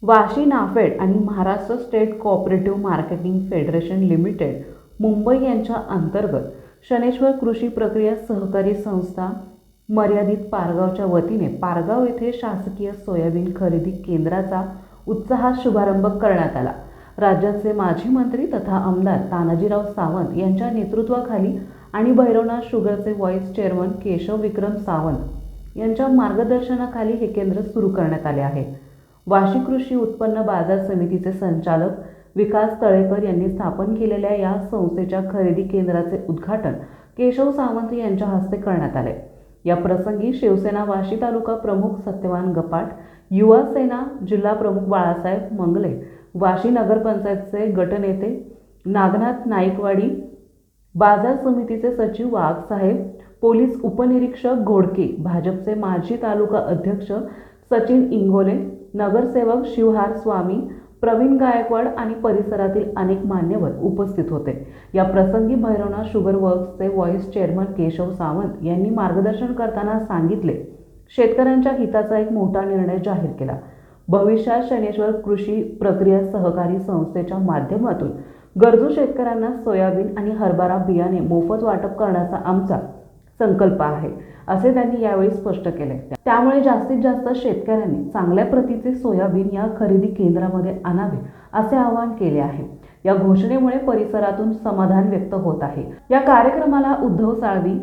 वाशी नाफेड आणि Maharashtra state cooperative marketing federation limited Mumbai यांच्या अंतर्गत शनेश्वर कृषी प्रक्रिया सहकारी संस्था मर्यादित पारगावच्या वतीने पारगाव येथे शासकीय सोयाबीन खरेदी केंद्राचा उत्साहात शुभारंभ करण्यात आला। राज्याचे माजी मंत्री तथा आमदार तानाजीराव सावंत यांच्या नेतृत्वाखाली आणि भैरवनाथ शुगरचे व्हाईस चेअरमन केशव विक्रम सावंत यांच्या मार्गदर्शनाखाली हे केंद्र सुरू करण्यात आले आहे। वाशी कृषी उत्पन्न बाजार समितीचे संचालक विकास तळेकर यांनी स्थापन केलेल्या या संस्थेच्या खरेदी केंद्राचे उद्घाटन केशव सावंत यांच्या हस्ते करण्यात आले। या प्रसंगी शिवसेना वाशी तालुका प्रमुख सत्यवान गपाट, युवा सेना जिल्हा प्रमुख बाळासाहेब मंगले, वाशी नगरपंचायतचे गटनेते नागनाथ नाईकवाडी, बाजार समितीचे सचिव वाघ साहेब, पोलीस उपनिरीक्षक घोडके, भाजपचे माजी तालुका अध्यक्ष सचिन इंगोले, नगरसेवक शिवहार स्वामी, प्रवीण गायकवाड आणि परिसरातील अनेक मान्यवर उपस्थित होते। या प्रसंगी भैरवनाथ शुगर वर्क्सचे व्हाईस चेअरमन केशव सावंत यांनी मार्गदर्शन करताना सांगितले, शेतकऱ्यांच्या हिताचा एक मोठा निर्णय जाहीर केला। भविष्यात शनेश्वर कृषी प्रक्रिया सहकारी संस्थेच्या माध्यमातून गरजू शेतकऱ्यांना सोयाबीन आणि हरभरा बियाणे मोफत वाटप करण्याचा आमचा संकल्प आहे, असे त्यांनी यावेळी स्पष्ट केले। त्यामुळे जास्तीत जास्त शेतकऱ्यांनी चांगल्या प्रतीचे सोयाबीन या खरेदी केंद्रामध्ये आणावे असे आवाहन केले आहे। या घोषणेमुळे परिसरातून समाधान व्यक्त होत आहे। या कार्यक्रमाला उद्धव साळवी,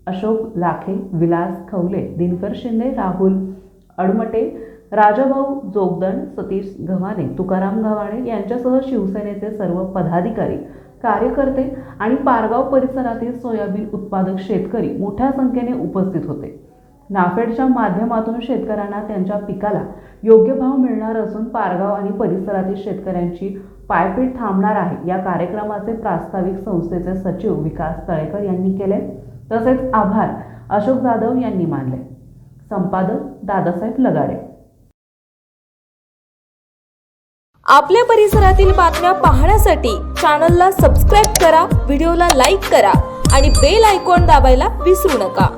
अशोक लाखे, विलास खवले, दिनकर शिंदे, राहुल अडमटे, राजाभाऊ जोगदंड, सतीश गव्हाणे, तुकाराम गव्हाणे यांच्यासह शिवसेनेचे सर्व पदाधिकारी, कार्यकर्ते आणि पारगाव परिसरातील सोयाबीन उत्पादक शेतकरी मोठ्या संख्येने उपस्थित होते। नाफेडच्या माध्यमातून शेतकऱ्यांना त्यांच्या पिकाला योग्य भाव मिळणार असून पारगाव आणि परिसरातील शेतकऱ्यांची पायपीट थांबणार आहे। या कार्यक्रमाचे प्रास्ताविक संस्थेचे सचिव विकास तळेकर यांनी केले, तसेच आभार अशोक जाधव यांनी मानले। संपादक दादासाहेब लगाडे। आपल्या परिसरातील बातम्या पाहण्यासाठी चॅनलला सबस्क्राइब करा, व्हिडिओला लाईक करा आणि बेल आयकॉन दाबायला विसरू नका।